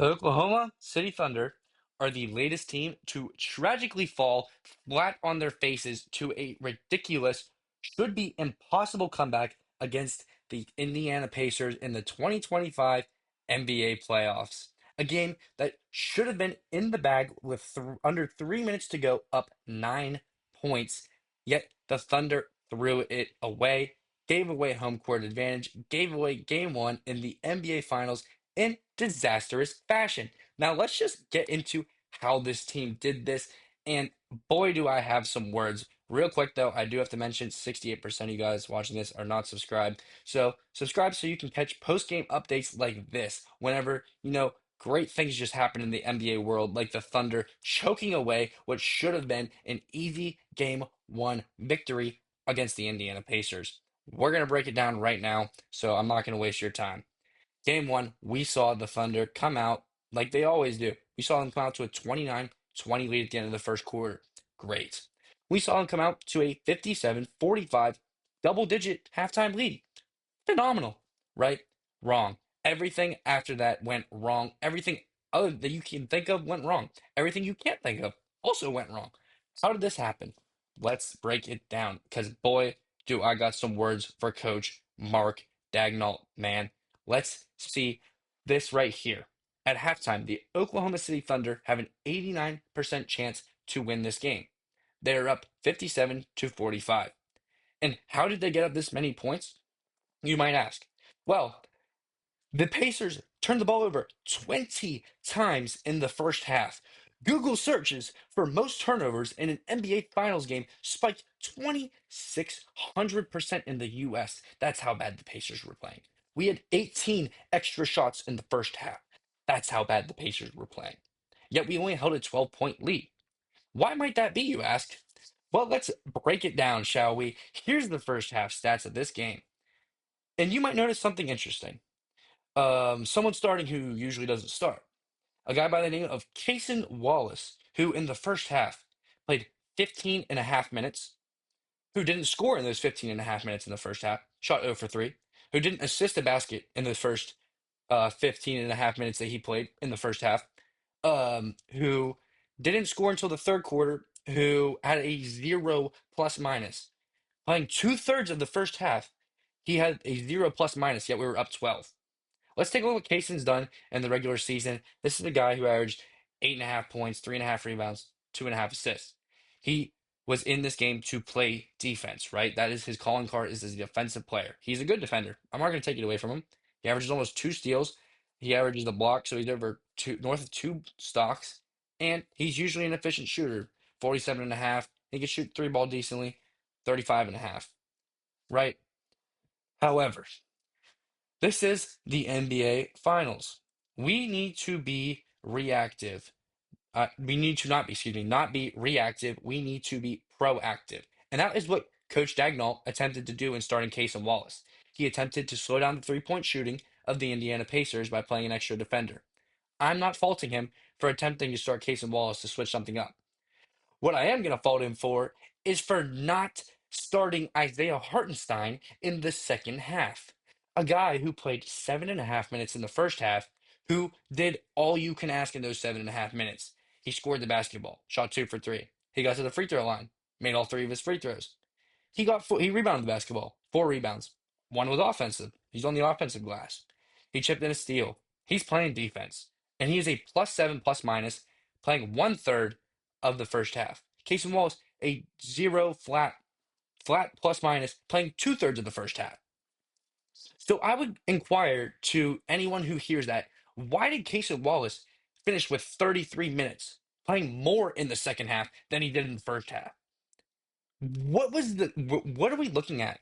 The Oklahoma City Thunder are the latest team to tragically fall flat on their faces to a ridiculous, should be impossible comeback against the Indiana Pacers in the 2025 NBA playoffs. A game that should have been in the bag with under 3 minutes to go, up 9 points. Yet the Thunder threw it away, gave away home court advantage, gave away game one in the NBA Finals in disastrous fashion. Now, let's just get into how this team did this. And boy, do I have some words. Real quick, though, I do have to mention 68% of you guys watching this are not subscribed. So, subscribe so you can catch post game updates like this whenever, great things just happen in the NBA world, like the Thunder choking away what should have been an easy game one victory against the Indiana Pacers. We're going to break it down right now, so I'm not going to waste your time. Game one, we saw the Thunder come out like they always do. We saw them come out to a 29-20 lead at the end of the first quarter. Great. We saw them come out to a 57-45 double-digit halftime lead. Phenomenal, right? Wrong. Everything after that went wrong. Everything other that you can think of went wrong. Everything you can't think of also went wrong. How did this happen? Let's break it down because boy, do I got some words for Coach Mark Daigneault, man. Let's see this right here. At halftime, the Oklahoma City Thunder have an 89% chance to win this game. They're up 57 to 45. And how did they get up this many points? You might ask. Well, the Pacers turned the ball over 20 times in the first half. Google searches for most turnovers in an NBA Finals game spiked 2,600% in the US. That's how bad the Pacers were playing. We had 18 extra shots in the first half. That's how bad the Pacers were playing. Yet we only held a 12-point lead. Why might that be, you ask? Well, let's break it down, shall we? Here's the first half stats of this game. And you might notice something interesting. Someone starting who usually doesn't start. A guy by the name of Cason Wallace, who in the first half played 15 and a half minutes, who didn't score in those 15 and a half minutes in the first half, shot 0 for 3, who didn't assist a basket in the first 15 and a half minutes that he played in the first half, who didn't score until the third quarter, who had a 0 plus minus. Playing two-thirds of the first half, he had a 0 plus minus, yet we were up 12. Let's take a look at what Cason's done in the regular season. This is a guy who averaged 8.5 points, 3.5 rebounds, 2.5 assists. He was in this game to play defense, right? That is his calling card, is as a defensive player. He's a good defender. I'm not going to take it away from him. He averages almost two steals. He averages the block, so he's over north of two stocks. And he's usually an efficient shooter, 47 and a half. He can shoot three ball decently, 35 and a half, right? However, this is the NBA Finals. We need to be reactive. We need to not be, excuse me, not be reactive. We need to be proactive. And that is what Coach Daigneault attempted to do in starting Cason Wallace. He attempted to slow down the three-point shooting of the Indiana Pacers by playing an extra defender. I'm not faulting him for attempting to start Cason Wallace to switch something up. What I am going to fault him for is for not starting Isaiah Hartenstein in the second half. A guy who played 7.5 minutes in the first half, who did all you can ask in those 7.5 minutes. He scored the basketball, shot 2 for 3. He got to the free throw line, made all three of his free throws. He rebounded the basketball, 4 rebounds. One was offensive. He's on the offensive glass. He chipped in a steal. He's playing defense, and he is a +7 plus minus, playing one-third of the first half. Cason Wallace, a 0 flat plus minus, playing two-thirds of the first half. So I would inquire to anyone who hears that, why did Cason Wallace finish with 33 minutes, playing more in the second half than he did in the first half? What are we looking at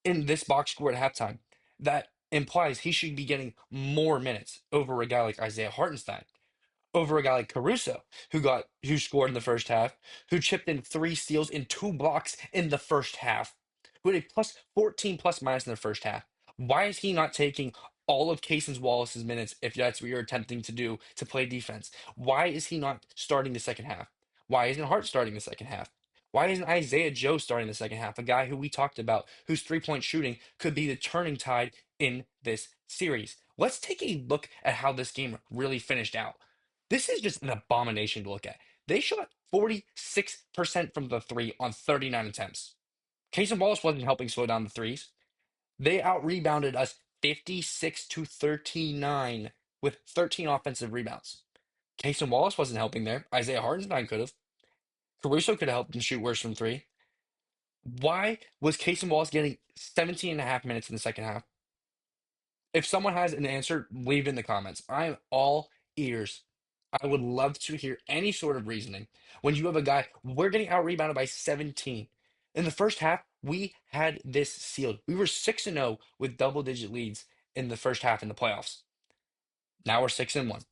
in this box score at halftime that implies he should be getting more minutes over a guy like Isaiah Hartenstein, over a guy like Caruso, who scored in the first half, who chipped in three steals and two blocks in the first half, who had a plus 14 plus minus in the first half. Why is he not taking all of Cason's Wallace's minutes if that's what you're attempting to do to play defense? Why is he not starting the second half? Why isn't Hart starting the second half? Why isn't Isaiah Joe starting the second half? A guy who we talked about, whose three-point shooting could be the turning tide in this series. Let's take a look at how this game really finished out. This is just an abomination to look at. They shot 46% from the three on 39 attempts. Cason Wallace wasn't helping slow down the threes. They out rebounded us 56 to 39 with 13 offensive rebounds. Cason Wallace wasn't helping there. Isaiah Hartenstein could have. Caruso could have helped him shoot worse from three. Why was Cason Wallace getting 17 and a half minutes in the second half? If someone has an answer, leave it in the comments. I am all ears. I would love to hear any sort of reasoning. When you have a guy, we're getting out rebounded by 17. In the first half, we had this sealed. We were 6-0 with double digit leads in the first half in the playoffs. Now we're 6-1,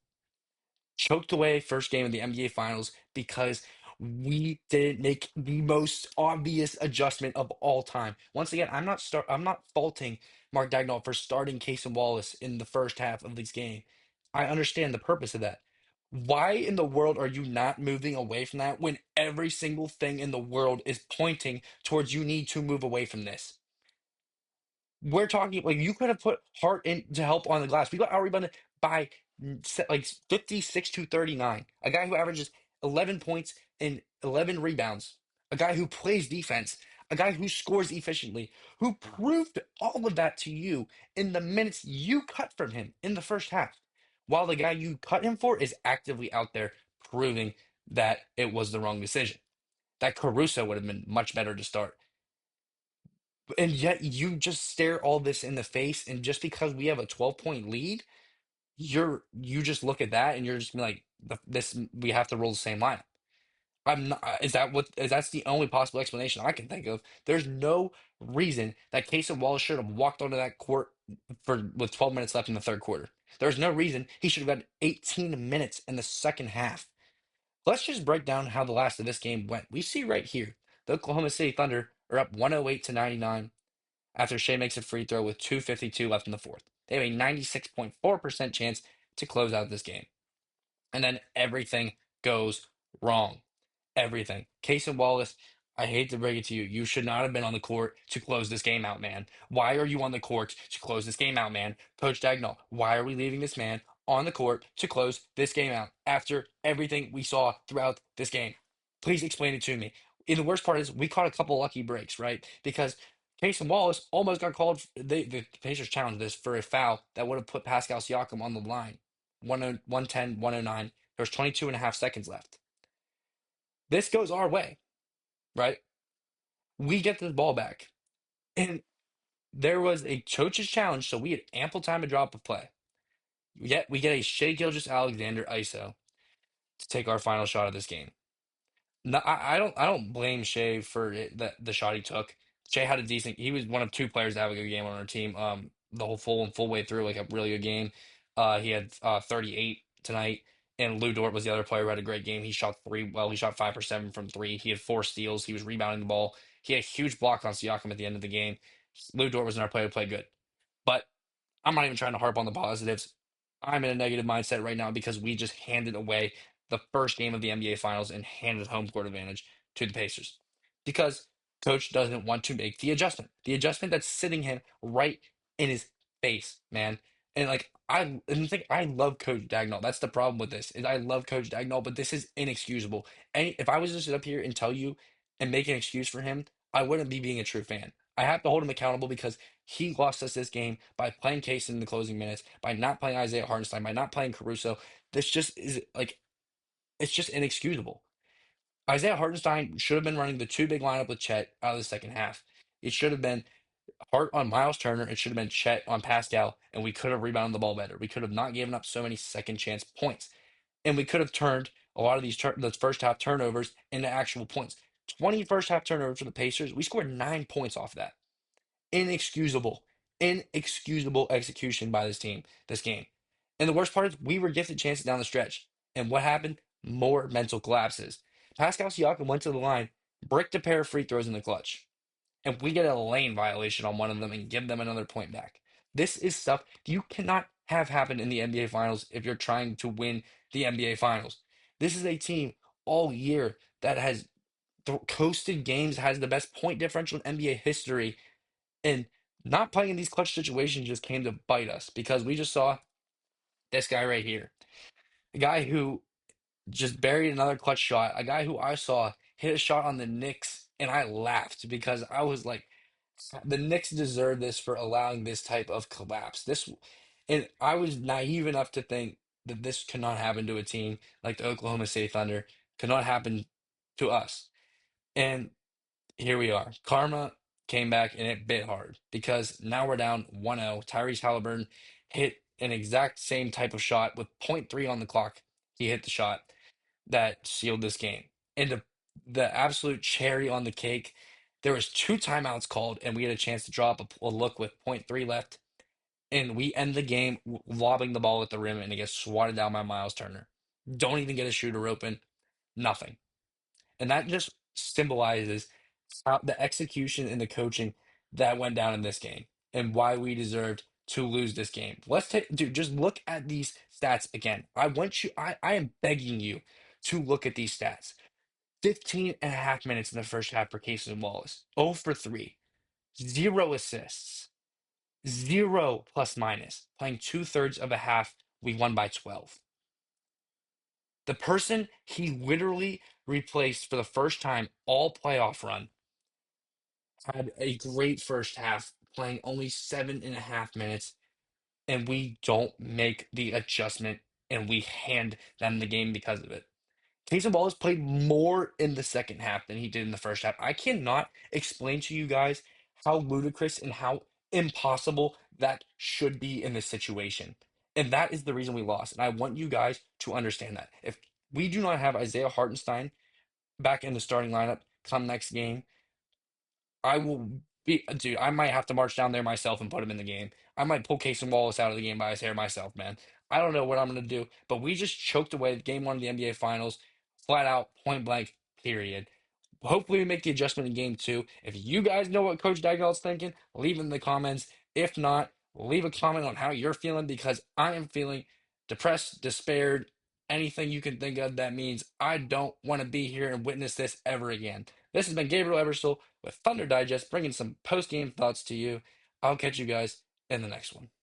choked away first game of the NBA Finals because we didn't make the most obvious adjustment of all time. Once again, I'm not faulting Mark Daigneault for starting Cason Wallace in the first half of this game. I understand the purpose of that. Why in the world are you not moving away from that when every single thing in the world is pointing towards you need to move away from this? We're talking like you could have put Hart in to help on the glass. We got out rebounded by like 56 to 39. A guy who averages 11 points and 11 rebounds. A guy who plays defense. A guy who scores efficiently. Who proved all of that to you in the minutes you cut from him in the first half. While the guy you cut him for is actively out there proving that it was the wrong decision. That Caruso would have been much better to start. And yet you just stare all this in the face, and just because we have a 12-point lead, you just look at that and you're just like this we have to roll the same lineup. I'm not is that's the only possible explanation I can think of. There's no reason that Casey Wallace should have walked onto that court for with 12 minutes left in the third quarter. There's no reason he should have got 18 minutes in the second half. Let's just break down how the last of this game went. We see right here the Oklahoma City Thunder are up 108 to 99 after Shea makes a free throw with 2:52 left in the fourth. They have a 96.4% chance to close out this game. And then everything goes wrong. Everything. Cason Wallace, I hate to break it to you. You should not have been on the court to close this game out, man. Why are you on the court to close this game out, man? Coach Daigneault, why are we leaving this man on the court to close this game out after everything we saw throughout this game? Please explain it to me. And the worst part is we caught a couple lucky breaks, right? Because Cason Wallace almost got called. The Pacers challenged this for a foul that would have put Pascal Siakam on the line. 110, 109. There's 22 and a half seconds left. This goes our way, right? We get the ball back. And there was a coach's challenge, so we had ample time to drop a play. Yet we get a Shai Gilgeous-Alexander ISO to take our final shot of this game. No, I don't blame Shea for the shot he took. Shea had a decent. He was one of two players to have a good game on our team. The whole full way through, like a really good game. He had 38 tonight, and Lou Dort was the other player who had a great game. He shot three. Well, he shot 5 for 7 from three. He had four steals. He was rebounding the ball. He had a huge block on Siakam at the end of the game. Lou Dort was another player who played good, but I'm not even trying to harp on the positives. I'm in a negative mindset right now because we just handed away the first game of the NBA Finals and handed home court advantage to the Pacers because coach doesn't want to make the adjustment that's sitting him right in his face, man. And like I love Coach Dagnall. That's the problem with this. Is I love Coach Dagnall, but this is inexcusable. And if I was to sit up here and tell you and make an excuse for him, I wouldn't be being a true fan. I have to hold him accountable because he lost us this game by playing Case in the closing minutes, by not playing Isaiah Hartenstein, by not playing Caruso. This just is like it's just inexcusable. Isaiah Hartenstein should have been running the two big lineup with Chet out of the second half. It should have been Hart on Miles Turner. It should have been Chet on Pascal, and we could have rebounded the ball better. We could have not given up so many second chance points, and we could have turned a lot of those first half turnovers into actual points. 20 first half turnovers for the Pacers. We scored 9 points off that. Inexcusable, inexcusable execution by this team, this game. And the worst part is we were gifted chances down the stretch. And what happened? More mental collapses. Pascal Siakam went to the line, bricked a pair of free throws in the clutch. And we get a lane violation on one of them and give them another point back. This is stuff you cannot have happen in the NBA Finals if you're trying to win the NBA Finals. This is a team all year that has coasted games, has the best point differential in NBA history, and Not playing in these clutch situations just came to bite us because we just saw this guy right here, a guy who just buried another clutch shot, a guy who I saw hit a shot on the Knicks, and I laughed because I was like, the Knicks deserve this for allowing this type of collapse. And I was naive enough to think that this could not happen to a team like the Oklahoma City Thunder, could not happen to us. And here we are. Karma came back and it bit hard because now we're down 1-0. Tyrese Haliburton hit an exact same type of shot with point 0.3 on the clock. He hit the shot that sealed this game. And the absolute cherry on the cake, there was two timeouts called, and we had a chance to draw up a look with point 0.3 left, and we end the game lobbing the ball at the rim, and it gets swatted down by Miles Turner. Don't even get a shooter open, nothing. And that just symbolizes how the execution and the coaching that went down in this game and why we deserved to lose this game. Let's take, dude, just look at these stats again. I am begging you to look at these stats. 15 and a half minutes in the first half for Cason Wallace. 0 for 3. Zero assists. Zero plus minus. Playing two-thirds of a half. We won by 12. The person he literally replaced for the first time all playoff run had a great first half, playing only 7.5 minutes, and we don't make the adjustment and we hand them the game because of it. Cason Wallace played more in the second half than he did in the first half. I cannot explain to you guys how ludicrous and how impossible that should be in this situation. And that is the reason we lost. And I want you guys to understand that. If we do not have Isaiah Hartenstein back in the starting lineup come next game, I will be, dude, I might have to march down there myself and put him in the game. I might pull Cason Wallace out of the game by his hair myself, man. I don't know what I'm going to do, but we just choked away game one of the NBA Finals, flat out, point blank, period. Hopefully, we make the adjustment in game two. If you guys know what Coach Daigneault's thinking, leave it in the comments. If not, leave a comment on how you're feeling because I am feeling depressed, despaired, anything you can think of that means I don't want to be here and witness this ever again. This has been Gabriel Ebersole with Thunder Digest, bringing some post game thoughts to you. I'll catch you guys in the next one.